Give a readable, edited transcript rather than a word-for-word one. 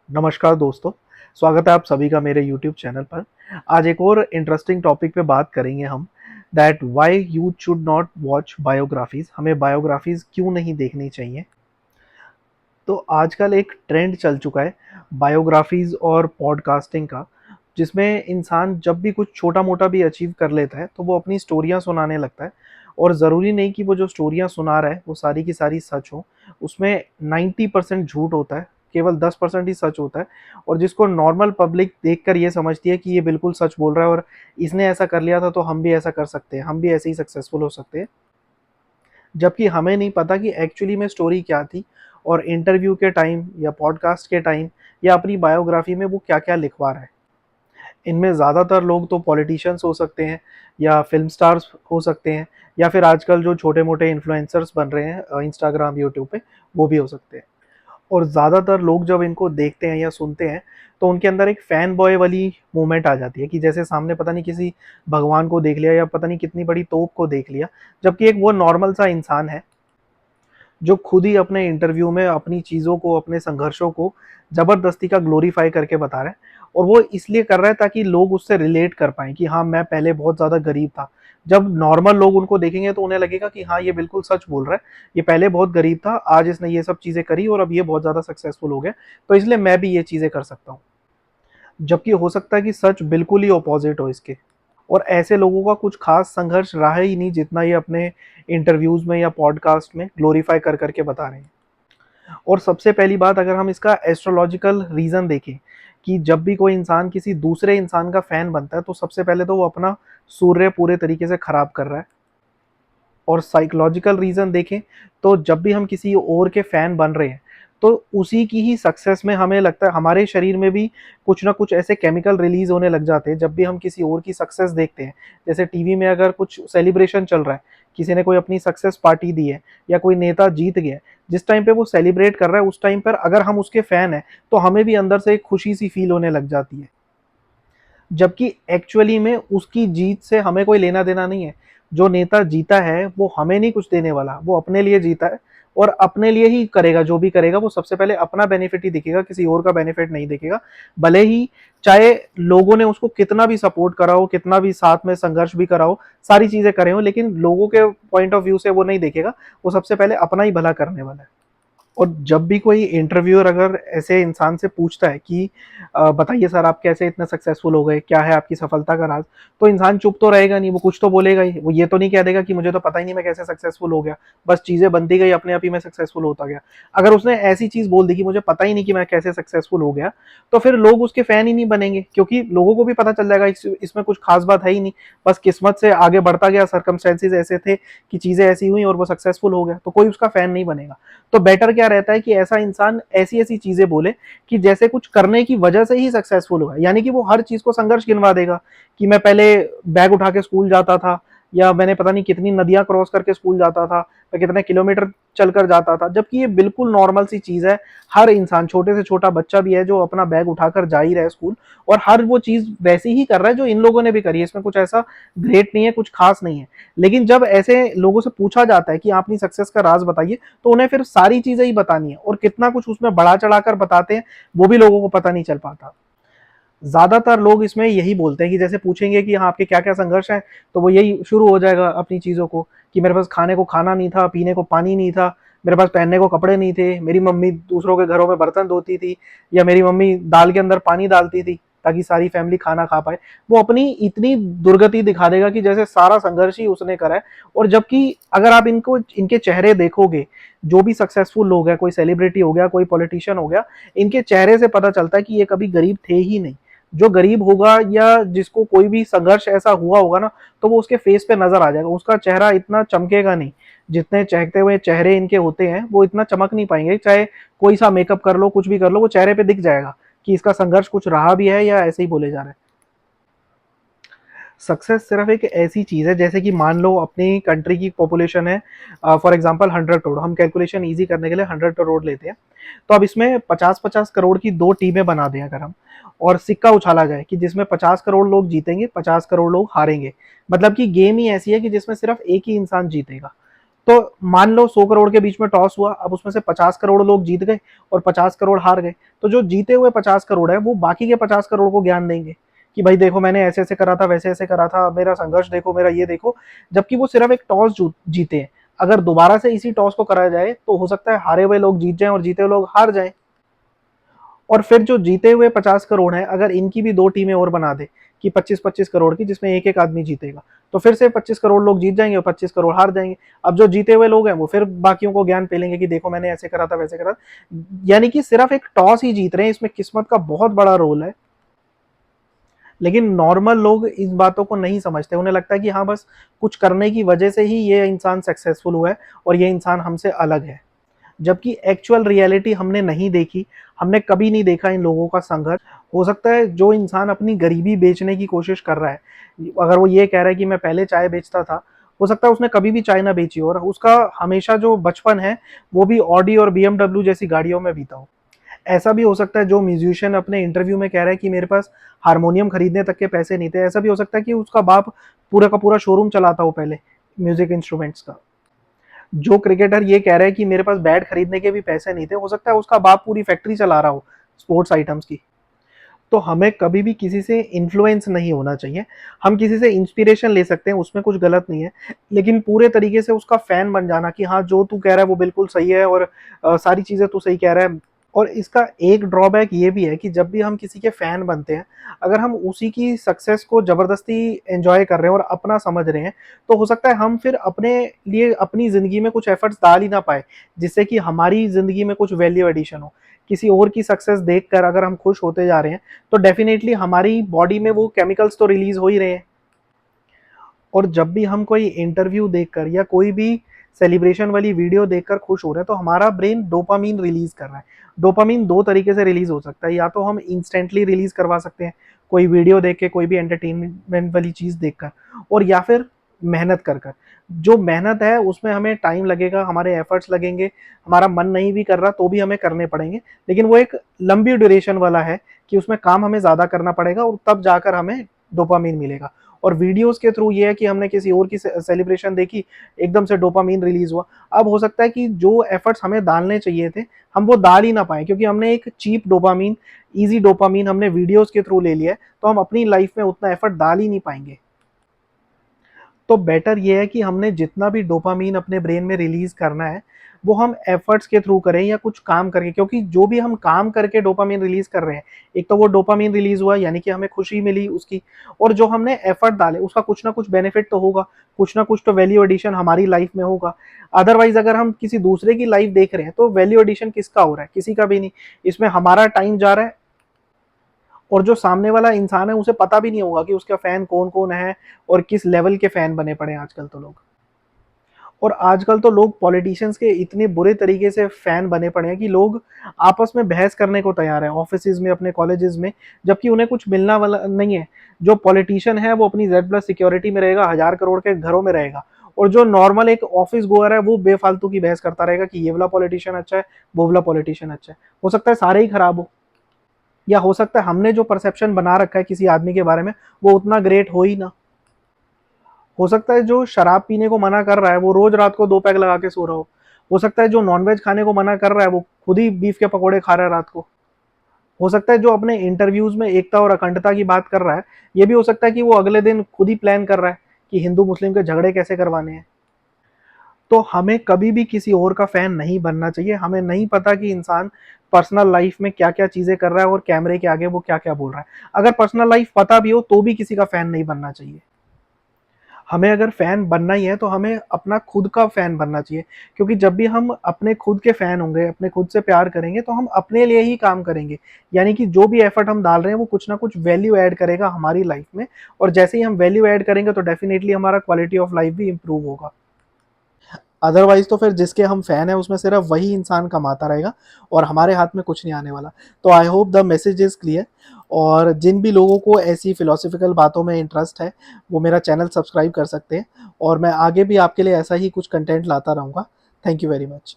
नमस्कार दोस्तों, स्वागत है आप सभी का मेरे यूट्यूब चैनल पर। आज एक और इंटरेस्टिंग टॉपिक पे बात करेंगे हम that why you should not watch biographies. हमें बायोग्राफीज क्यों नहीं देखनी चाहिए। तो आजकल एक ट्रेंड चल चुका है बायोग्राफीज और पॉडकास्टिंग का, जिसमें इंसान जब भी कुछ छोटा मोटा भी अचीव कर लेता है तो वो अपनी स्टोरियाँ सुनाने लगता है। और ज़रूरी नहीं कि वो जो स्टोरियाँ सुना रहा है वो सारी की सारी सच हो। उसमें 90% झूठ होता है, केवल 10% ही सच होता है। और जिसको नॉर्मल पब्लिक देखकर ये समझती है कि ये बिल्कुल सच बोल रहा है और इसने ऐसा कर लिया था तो हम भी ऐसा कर सकते हैं, हम भी ऐसे ही सक्सेसफुल हो सकते हैं। जबकि हमें नहीं पता कि एक्चुअली में स्टोरी क्या थी और इंटरव्यू के टाइम या पॉडकास्ट के टाइम या अपनी बायोग्राफी में वो क्या क्या लिखवा रहा है। इनमें ज़्यादातर लोग तो पॉलिटिशियंस हो सकते हैं या फिल्म स्टार्स हो सकते हैं या फिर आजकल जो छोटे मोटे इन्फ्लुएंसर्स बन रहे हैं इंस्टाग्राम यूट्यूब पे, वो भी हो सकते हैं। और ज़्यादातर लोग जब इनको देखते हैं या सुनते हैं तो उनके अंदर एक फैन बॉय वाली मूवमेंट आ जाती है कि जैसे सामने पता नहीं किसी भगवान को देख लिया या पता नहीं कितनी बड़ी तोप को देख लिया। जबकि एक वो नॉर्मल सा इंसान है जो खुद ही अपने इंटरव्यू में अपनी चीज़ों को, अपने संघर्षों को ज़बरदस्ती का ग्लोरीफाई करके बता रहा है। और वो इसलिए कर रहा है ताकि लोग उससे रिलेट कर पाएँ कि हाँ, मैं पहले बहुत ज़्यादा गरीब था। जब नॉर्मल लोग उनको देखेंगे तो उन्हें लगेगा कि हाँ, ये बिल्कुल सच बोल रहा है। ये पहले बहुत गरीब था, आज इसने ये सब चीज़ें करी और अब ये बहुत ज़्यादा सक्सेसफुल हो गया, तो इसलिए मैं भी ये चीज़ें कर सकता हूँ। जबकि हो सकता है कि सच बिल्कुल ही अपोज़िट हो इसके। और ऐसे लोगों का कुछ खास संघर्ष रहा ही नहीं जितना ये अपने इंटरव्यूज़ में या पॉडकास्ट में ग्लोरीफाई कर करके बता रहे हैं। और सबसे पहली बात, अगर हम इसका एस्ट्रोलॉजिकल रीज़न देखें कि जब भी कोई इंसान किसी दूसरे इंसान का फ़ैन बनता है तो सबसे पहले तो वो अपना सूर्य पूरे तरीके से ख़राब कर रहा है। और साइकोलॉजिकल रीज़न देखें तो जब भी हम किसी और के फ़ैन बन रहे हैं तो उसी की ही सक्सेस में हमें लगता है हमारे शरीर में भी कुछ ना कुछ ऐसे केमिकल रिलीज होने लग जाते हैं जब भी हम किसी और की सक्सेस देखते हैं। जैसे टीवी में अगर कुछ सेलिब्रेशन चल रहा है, किसी ने कोई अपनी सक्सेस पार्टी दी है या कोई नेता जीत गया है, जिस टाइम पे वो सेलिब्रेट कर रहा है उस टाइम पर अगर हम उसके फ़ैन हैं तो हमें भी अंदर से एक खुशी सी फील होने लग जाती है। जबकि एक्चुअली में उसकी जीत से हमें कोई लेना देना नहीं है। जो नेता जीता है वो हमें नहीं कुछ देने वाला, वो अपने लिए जीता है और अपने लिए ही करेगा। जो भी करेगा वो सबसे पहले अपना बेनिफिट ही दिखेगा, किसी और का बेनिफिट नहीं दिखेगा। भले ही चाहे लोगों ने उसको कितना भी सपोर्ट करा हो, कितना भी साथ में संघर्ष भी करा हो, सारी चीजें करे हो, लेकिन लोगों के पॉइंट ऑफ व्यू से वो नहीं देखेगा। वो सबसे पहले अपना ही भला करने वाला है। और जब भी कोई इंटरव्यूअर अगर ऐसे इंसान से पूछता है कि बताइए सर आप कैसे इतने सक्सेसफुल हो गए, क्या है आपकी सफलता का राज, तो इंसान चुप तो रहेगा नहीं, वो कुछ तो बोलेगा ही। वो ये तो नहीं कह देगा कि मुझे तो पता ही नहीं मैं कैसे सक्सेसफुल हो गया, बस चीजें बनती गई अपने आप ही मैं सक्सेसफुल होता गया। अगर उसने ऐसी चीज बोल दी कि मुझे पता ही नहीं कि मैं कैसे सक्सेसफुल हो गया, तो फिर लोग उसके फैन ही नहीं बनेंगे, क्योंकि लोगों को भी पता चल जाएगा इसमें कुछ खास बात है ही नहीं। बस किस्मत से आगे बढ़ता गया, सर्कमस्टेंसेज ऐसे थे कि चीजें ऐसी हुई और वो सक्सेसफुल हो गया, तो कोई उसका फैन नहीं बनेगा। तो बेटर क्या रहता है कि ऐसा इंसान ऐसी ऐसी चीजें बोले कि जैसे कुछ करने की वजह से ही सक्सेसफुल हुआ, यानी कि वो हर चीज को संघर्ष गिनवा देगा कि मैं पहले बैग उठा के स्कूल जाता था, या मैंने पता नहीं कितनी नदियां क्रॉस करके स्कूल जाता था, मैं कितने किलोमीटर चलकर जाता था। जबकि ये बिल्कुल नॉर्मल सी चीज है। हर इंसान, छोटे से छोटा बच्चा भी है जो अपना बैग उठाकर जा ही रहा है स्कूल, और हर वो चीज वैसी ही कर रहा है जो इन लोगों ने भी करी है। इसमें कुछ ऐसा ग्रेट नहीं है, कुछ खास नहीं है। लेकिन जब ऐसे लोगों से पूछा जाता है कि आप अपनी सक्सेस का राज बताइए, तो उन्हें फिर सारी चीजें ही बतानी है और कितना कुछ उसमें बढ़ा चढ़ाकर बताते हैं वो भी लोगों को पता नहीं चल पाता। ज्यादातर लोग इसमें यही बोलते हैं कि जैसे पूछेंगे कि हाँ आपके क्या क्या संघर्ष है, तो वो यही शुरू हो जाएगा अपनी चीजों को कि मेरे पास खाने को खाना नहीं था, पीने को पानी नहीं था, मेरे पास पहनने को कपड़े नहीं थे, मेरी मम्मी दूसरों के घरों में बर्तन धोती थी, या मेरी मम्मी दाल के अंदर पानी डालती थी ताकि सारी फैमिली खाना खा पाए। वो अपनी इतनी दुर्गति दिखा देगा कि जैसे सारा संघर्ष ही उसने करा है। और जबकि अगर आप इनको, इनके चेहरे देखोगे, जो भी सक्सेसफुल लोग हैं, कोई सेलिब्रिटी हो गया, कोई पॉलिटिशियन हो गया, इनके चेहरे से पता चलता है कि ये कभी गरीब थे ही नहीं। जो गरीब होगा या जिसको कोई भी संघर्ष ऐसा हुआ होगा ना, तो वो उसके फेस पे नजर आ जाएगा, उसका चेहरा इतना चमकेगा नहीं। जितने चहकते हुए चेहरे इनके होते हैं वो इतना चमक नहीं पाएंगे, चाहे कोई सा मेकअप कर लो, कुछ भी कर लो, वो चेहरे पे दिख जाएगा कि इसका संघर्ष कुछ रहा भी है या ऐसे ही बोले जा रहे हैं। सक्सेस सिर्फ एक ऐसी चीज है, जैसे कि मान लो अपनी कंट्री की पॉपुलेशन है फॉर एग्जांपल 100 करोड़, हम कैलकुलेशन इजी करने के लिए 100 करोड़ लेते हैं। तो अब इसमें 50-50 करोड़ की दो टीमें बना दें अगर हम, और सिक्का उछाला जाए कि जिसमें 50 करोड़ लोग जीतेंगे, 50 करोड़ लोग हारेंगे। मतलब कि गेम ही ऐसी है कि जिसमें सिर्फ एक ही इंसान जीतेगा। तो मान लो 100 करोड़ के बीच में टॉस हुआ, अब उसमें से 50 करोड़ लोग जीत गए और 50 करोड़ हार गए, तो जो जीते हुए 50 करोड़ है वो बाकी के 50 करोड़ को ज्ञान देंगे कि भाई देखो मैंने ऐसे ऐसे करा था, वैसे ऐसे करा था, मेरा संघर्ष देखो, मेरा ये देखो। जबकि वो सिर्फ एक टॉस जीते हैं। अगर दोबारा से इसी टॉस को करा जाए तो हो सकता है हारे हुए लोग जीत जाएं और जीते हुए लोग हार जाएं। और फिर जो जीते हुए 50 करोड़ हैं, अगर इनकी भी दो टीमें और बना दे कि 25-25 करोड़ की, जिसमें एक एक आदमी जीतेगा, तो फिर से 25 करोड़ लोग जीत जाएंगे और 25 करोड़ हार जाएंगे। अब जो जीते हुए लोग हैं वो फिर बाकियों को ज्ञान पेलेंगे कि देखो मैंने ऐसे करा था, वैसे करा। यानी कि सिर्फ एक टॉस ही जीत रहे हैं, इसमें किस्मत का बहुत बड़ा रोल है। लेकिन नॉर्मल लोग इस बातों को नहीं समझते, उन्हें लगता है कि हाँ बस कुछ करने की वजह से ही ये इंसान सक्सेसफुल हुआ है और ये इंसान हमसे अलग है। जबकि एक्चुअल रियलिटी हमने नहीं देखी, हमने कभी नहीं देखा इन लोगों का संघर्ष। हो सकता है जो इंसान अपनी गरीबी बेचने की कोशिश कर रहा है, अगर वो ये कह रहा है कि मैं पहले चाय बेचता था, हो सकता है उसने कभी भी चाय ना बेची हो और उसका हमेशा जो बचपन है वो भी ऑडी और बीएमडब्ल्यू जैसी गाड़ियों में बीता हो। ऐसा भी हो सकता है जो म्यूजिशियन अपने इंटरव्यू में कह रहा है कि मेरे पास हारमोनियम खरीदने तक के पैसे नहीं थे, ऐसा भी हो सकता है कि उसका बाप पूरा का पूरा शोरूम चलाता हो पहले म्यूजिक इंस्ट्रूमेंट्स का। जो क्रिकेटर ये कह रहा है कि मेरे पास बैट खरीदने के भी पैसे नहीं थे, हो सकता है उसका बाप पूरी फैक्ट्री चला रहा हो स्पोर्ट्स आइटम्स की। तो हमें कभी भी किसी से इन्फ्लुएंस नहीं होना चाहिए। हम किसी से इंस्पिरेशन ले सकते हैं, उसमें कुछ गलत नहीं है, लेकिन पूरे तरीके से उसका फैन बन जाना कि हाँ जो तू कह रहा है वो बिल्कुल सही है और सारी चीज़ें तू सही कह रहा है। और इसका एक ड्रॉबैक ये भी है कि जब भी हम किसी के फैन बनते हैं, अगर हम उसी की सक्सेस को ज़बरदस्ती एंजॉय कर रहे हैं और अपना समझ रहे हैं, तो हो सकता है हम फिर अपने लिए अपनी ज़िंदगी में कुछ एफर्ट्स डाल ही ना पाए, जिससे कि हमारी ज़िंदगी में कुछ वैल्यू एडिशन हो। किसी और की सक्सेस देखकर अगर हम खुश होते जा रहे हैं, तो डेफिनेटली हमारी बॉडी में वो केमिकल्स तो रिलीज हो ही रहे हैं। और जब भी हम कोई इंटरव्यू देखकर या कोई भी सेलिब्रेशन वाली वीडियो देखकर खुश हो रहे हैं, तो हमारा ब्रेन डोपामीन रिलीज कर रहा है। डोपामीन दो तरीके से रिलीज हो सकता है, या तो हम इंस्टेंटली रिलीज करवा सकते हैं कोई वीडियो देख के, कोई भी एंटरटेनमेंट वाली चीज देखकर, और या फिर मेहनत कर कर। जो मेहनत है उसमें हमें टाइम लगेगा, हमारे एफर्ट्स लगेंगे, हमारा मन नहीं भी कर रहा तो भी हमें करने पड़ेंगे, लेकिन वो एक लंबी ड्यूरेशन वाला है कि उसमें काम हमें ज्यादा करना पड़ेगा और तब जाकर हमें डोपामीन मिलेगा। और वीडियोस के थ्रू ये है कि हमने किसी और की सेलिब्रेशन देखी, एकदम से डोपामीन रिलीज हुआ। अब हो सकता है कि जो एफर्ट्स हमें डालने चाहिए थे हम वो डाल ही ना पाए, क्योंकि हमने एक चीप डोपामीन, इजी डोपामीन हमने वीडियोस के थ्रू ले लिया है, तो हम अपनी लाइफ में उतना एफर्ट डाल ही नहीं पाएंगे। तो बेटर ये है कि हमने जितना भी डोपामीन अपने ब्रेन में रिलीज करना है वो हम एफर्ट्स के थ्रू करें या कुछ काम करके, क्योंकि जो भी हम काम करके डोपामीन रिलीज कर रहे हैं, एक तो वो डोपामीन रिलीज हुआ यानी कि हमें खुशी मिली उसकी, और जो हमने एफर्ट डाले उसका कुछ ना कुछ बेनिफिट तो होगा, कुछ ना कुछ तो वैल्यू एडिशन हमारी लाइफ में होगा। अदरवाइज अगर हम किसी दूसरे की लाइफ देख रहे हैं तो वैल्यू एडिशन किसका हो रहा है? किसी का भी नहीं। इसमें हमारा टाइम जा रहा है और जो सामने वाला इंसान है उसे पता भी नहीं होगा कि उसका फैन कौन कौन है और किस लेवल के फैन बने पड़े हैं आजकल तो लोग। और आजकल तो लोग पॉलिटिशियंस के इतने बुरे तरीके से फैन बने पड़े हैं कि लोग आपस में बहस करने को तैयार हैं ऑफिस में, अपने कॉलेजेस में, जबकि उन्हें कुछ मिलना वाला नहीं है। जो पॉलिटिशियन है वो अपनी जेड प्लस सिक्योरिटी में रहेगा, 1,000 करोड़ के घरों में रहेगा, और जो नॉर्मल एक ऑफिस गोअर है वो बेफालतू की बहस करता रहेगा कि ये वाला पॉलिटिशियन अच्छा है, वो वाला पॉलिटिशियन अच्छा है। हो सकता है सारे ही खराब हो, या हो सकता है हमने जो परसेप्शन बना रखा है किसी आदमी के बारे में वो उतना ग्रेट हो ही ना। हो सकता है जो शराब पीने को मना कर रहा है वो रोज रात को 2 पैग लगा के सो रहा हो सकता है जो नॉनवेज खाने को मना कर रहा है वो खुद ही बीफ के पकौड़े खा रहा है रात को। हो सकता है जो अपने इंटरव्यूज में एकता और अखंडता की बात कर रहा है, ये भी हो सकता है कि वो अगले दिन खुद ही प्लान कर रहा है कि हिंदू मुस्लिम के झगड़े कैसे करवाने हैं। तो हमें कभी भी किसी और का फैन नहीं बनना चाहिए। हमें नहीं पता कि इंसान पर्सनल लाइफ में क्या क्या चीजें कर रहा है और कैमरे के आगे वो क्या क्या बोल रहा है। अगर पर्सनल लाइफ पता भी हो तो भी किसी का फैन नहीं बनना चाहिए। हमें अगर फैन बनना ही है तो हमें अपना खुद का फैन बनना चाहिए, क्योंकि जब भी हम अपने खुद के फैन होंगे, अपने खुद से प्यार करेंगे, तो हम अपने लिए ही काम करेंगे। यानी कि जो भी एफर्ट हम डाल रहे हैं वो कुछ ना कुछ वैल्यू ऐड करेगा हमारी लाइफ में, और जैसे ही हम वैल्यू ऐड करेंगे तो डेफिनेटली हमारा क्वालिटी ऑफ लाइफ भी इंप्रूव होगा। अदरवाइज तो फिर जिसके हम फैन है उसमें सिर्फ वही इंसान कमाता रहेगा और हमारे हाथ में कुछ नहीं आने वाला। तो I hope the message is clear. और जिन भी लोगों को ऐसी फिलोसफिकल बातों में इंटरेस्ट है वो मेरा चैनल सब्सक्राइब कर सकते हैं, और मैं आगे भी आपके लिए ऐसा ही कुछ कंटेंट लाता रहूँगा। Thank you very much.